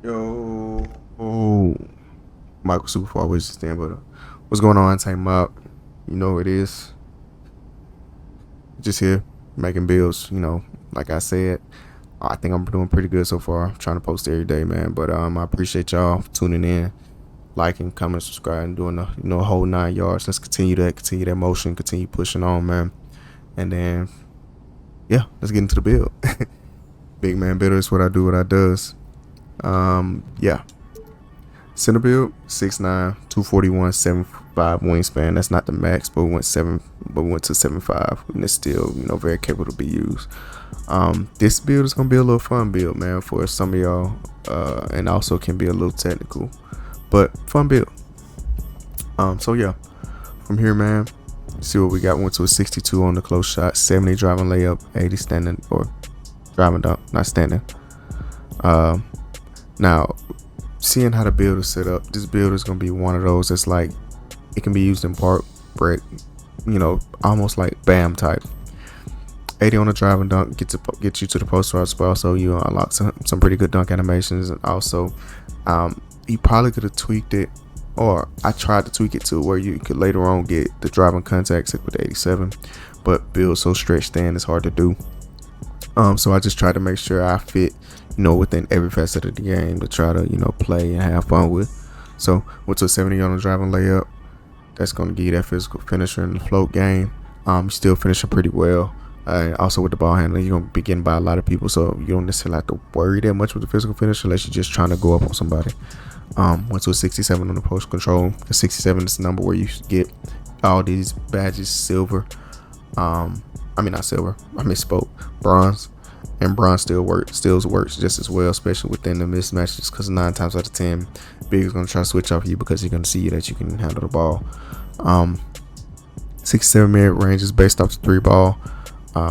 Yo, Michael Super always stand, but what's going on? Time up. You know who it is. Just here making bills. Like I said, I think I'm doing pretty good so far. I'm trying to post every day, man. But I appreciate y'all tuning in, liking, commenting, subscribing, doing the whole 9 yards. Let's continue that motion, continue pushing on, man. And then yeah, let's get into the build. Big man builder is what I do, what I does. Yeah. Center build 6'9", 241, 7'5" wingspan. That's not the max, but we went to 7'5", and it's still very capable to be used. This build is gonna be a little fun build, man, for some of y'all, and also can be a little technical, but fun build. So yeah, from here, man, see what we got. Went to a 62 on the close shot, 70 driving layup, 80 standing or driving dunk, not standing. Now, seeing how the build is set up, this build is going to be one of those that's like, it can be used in park, brick, almost like BAM type. 80 on the driving dunk, get you to the post routes, but also you unlock some pretty good dunk animations. And also, you probably could have tweaked it, or I tried to tweak it to where you could later on get the driving contacts with the 87, but build so stretched thin, it's hard to do. So I just try to make sure I fit, within every facet of the game to try to, play and have fun with. So went to a 70 on the driving layup. That's going to give you that physical finisher in the float game. Still finishing pretty well. Also with the ball handling, you're going to be getting by a lot of people, so you don't necessarily have to worry that much with the physical finisher unless you're just trying to go up on somebody. Went to a 67 on the post control. The 67 is the number where you get all these badges silver. I mean, not silver. I misspoke. Bronze. And bronze still works just as well, especially within the mismatches, because 9 times out of 10, Big is going to try to switch off you because he's going to see that you can handle the ball. 67 minute range is based off the 3 ball.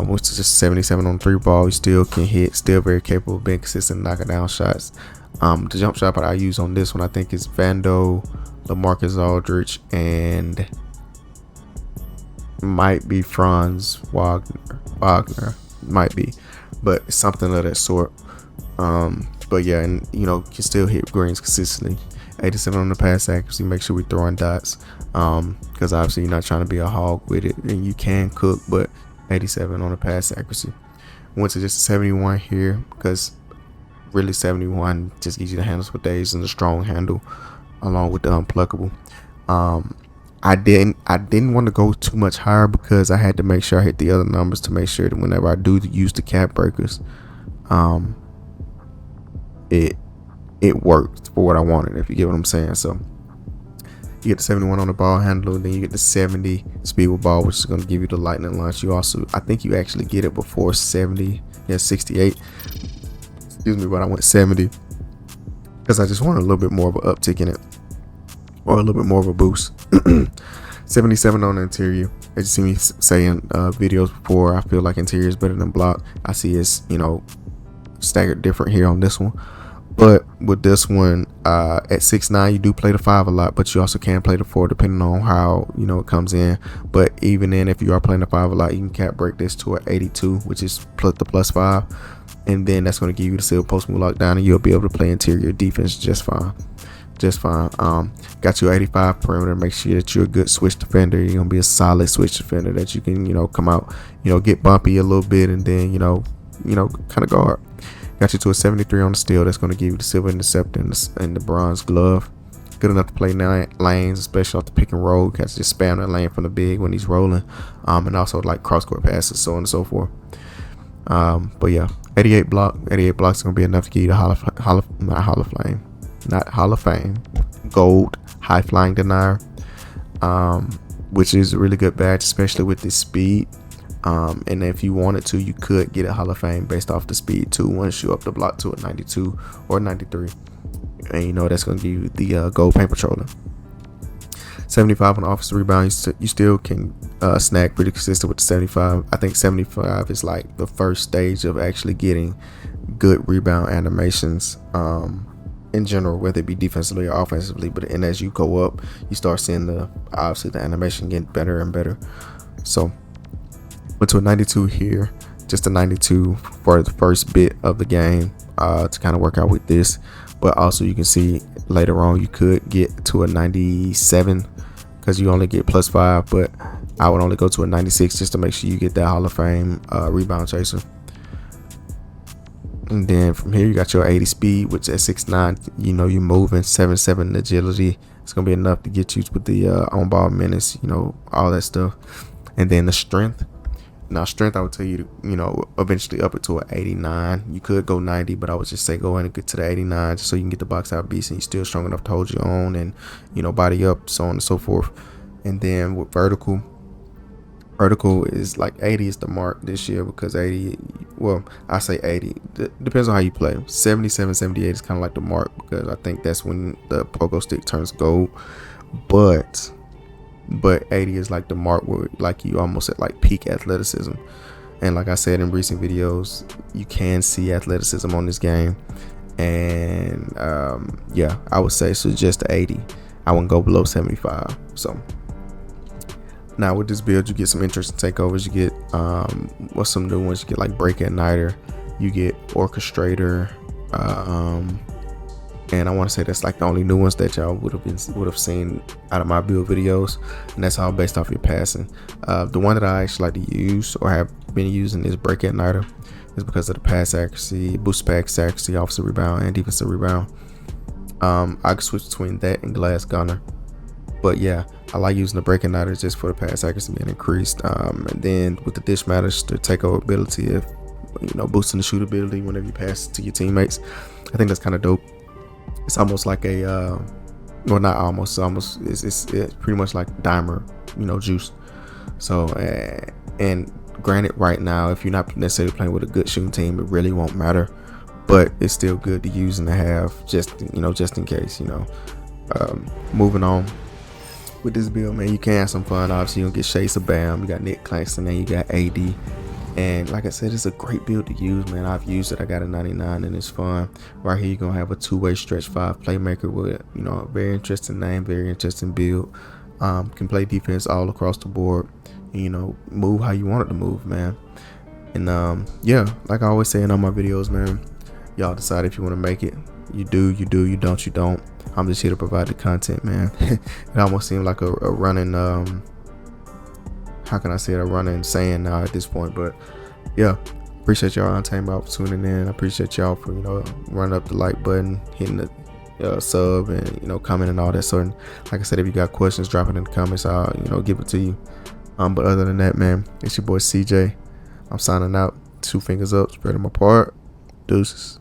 Which is just 77 on 3 ball. You still can hit, still very capable of being consistent, knocking down shots. The jump shot that I use on this one, I think, is Vando, LaMarcus Aldridge, and might be Franz Wagner, might be, but it's something of that sort. But yeah, and can still hit greens consistently. 87 on the pass accuracy. Make sure we throwing dots, because obviously you're not trying to be a hog with it, and you can cook, but 87 on the pass accuracy. Went to just a 71 here because really 71 just gives you the handles for days and the strong handle along with the unpluckable. I didn't want to go too much higher because I had to make sure I hit the other numbers to make sure that whenever I do use the cap breakers, it worked for what I wanted, if you get what I'm saying. So you get the 71 on the ball handle, then you get the 70 speed with ball, which is going to give you the lightning launch. You also, I think you actually get it before 70, 68. Excuse me, but I went 70 because I just wanted a little bit more of an uptick in it, or a little bit more of a boost. 77 on the interior. As you see me say in videos before, I feel like interior is better than block. I see it's staggered different here on this one. But with this one, at 6'9", you do play the 5 a lot, but you also can play the 4 depending on how it comes in. But even then, if you are playing the 5 a lot, you can cap break this to an 82, which is the +5, and then that's going to give you the silver post move lockdown, and you'll be able to play interior defense just fine. Got you 85 perimeter. Make sure that you're a good switch defender. You're gonna be a solid switch defender that you can come out, get bumpy a little bit, and then kind of guard. Got you to a 73 on the steal. That's going to give you the silver interceptor and the bronze glove. Good enough to play 9 lanes, especially off the pick and roll. Got to just spam that lane from the big when he's rolling. And also like cross court passes, so on and so forth. But yeah, 88 blocks is going to be enough to give you the Hall of Fame gold high flying denier, which is a really good badge, especially with this speed. And if you wanted to, you could get a Hall of Fame based off the speed too, once you up the block to a 92 or 93, and that's going to give you the gold paint patroller. 75 on the offensive rebound. You still can snag pretty consistent with the 75. I think 75 is like the first stage of actually getting good rebound animations in general, whether it be defensively or offensively. And as you go up, you start seeing the animation getting better and better. So went to a 92 here. just a 92 for the first bit of the game to kind of work out with this. But also you can see later on you could get to a 97 because you only get +5, but I would only go to a 96 just to make sure you get that Hall of Fame rebound chaser. And then from here you got your 80 speed, which at 6'9", you know, you're moving. 7'7" agility. It's gonna be enough to get you with the on ball menace, you know, all that stuff. And then the strength. Now strength, I would tell you to, you know, eventually up it to an 89. You could go 90, but I would just say go ahead and get to the 89 just so you can get the box out beast and you're still strong enough to hold your own and, you know, body up, so on and so forth. And then with vertical is like 80 is the mark this year, because 80, well, I say 80, depends on how you play. 77, 78 is kind of like the mark, because I think that's when the pogo stick turns gold. But 80 is like the mark where like you almost at like peak athleticism. And like I said in recent videos, you can see athleticism on this game. And yeah, I would say so, just 80. I wouldn't go below 75. So now with this build, you get some interesting takeovers. You get what's some new ones? You get like Break at Nighter, you get Orchestrator, and I want to say that's like the only new ones that y'all would have seen out of my build videos, and that's all based off your passing. The one that I actually like to use or have been using is Break at Nighter, is because of the pass accuracy, boost pass accuracy, offensive rebound, and defensive rebound. I can switch between that and Glass Gunner, but yeah, I like using the Break at Nighter just for the pass accuracy being increased. And then with the Dish Matters, the takeover ability, if you know, boosting the shootability whenever you pass to your teammates. I think that's kind of dope. It's almost like a well, not almost, it's pretty much like Dimer, you know, juice. So and granted, right now, if you're not necessarily playing with a good shooting team, it really won't matter, but it's still good to use and to have, just, you know, just in case, you know. Moving on with this build, man, you can have some fun. Obviously you're gonna get Shades of Bam, you got Nick Claxton, and you got AD. And like I said, it's a great build to use, man. I've used it. I got a 99 and it's fun. Right here, you're going to have a two-way stretch 5 playmaker with, you know, a very interesting name, very interesting build. Can play defense all across the board. And, you know, move how you want it to move, man. And yeah, like I always say in all my videos, man, y'all decide if you want to make it. You do, you don't, you don't. I'm just here to provide the content, man. It almost seemed like a running how can I say it, a running saying now at this point. But yeah, appreciate y'all on time out for tuning in. I appreciate y'all for, you know, running up the like button, hitting the sub, and, you know, comment and all that sort. Like I said, if you got questions, drop it in the comments. I'll, you know, give it to you. But other than that, man, it's your boy CJ. I'm signing out. 2 fingers up, spread them apart. Deuces.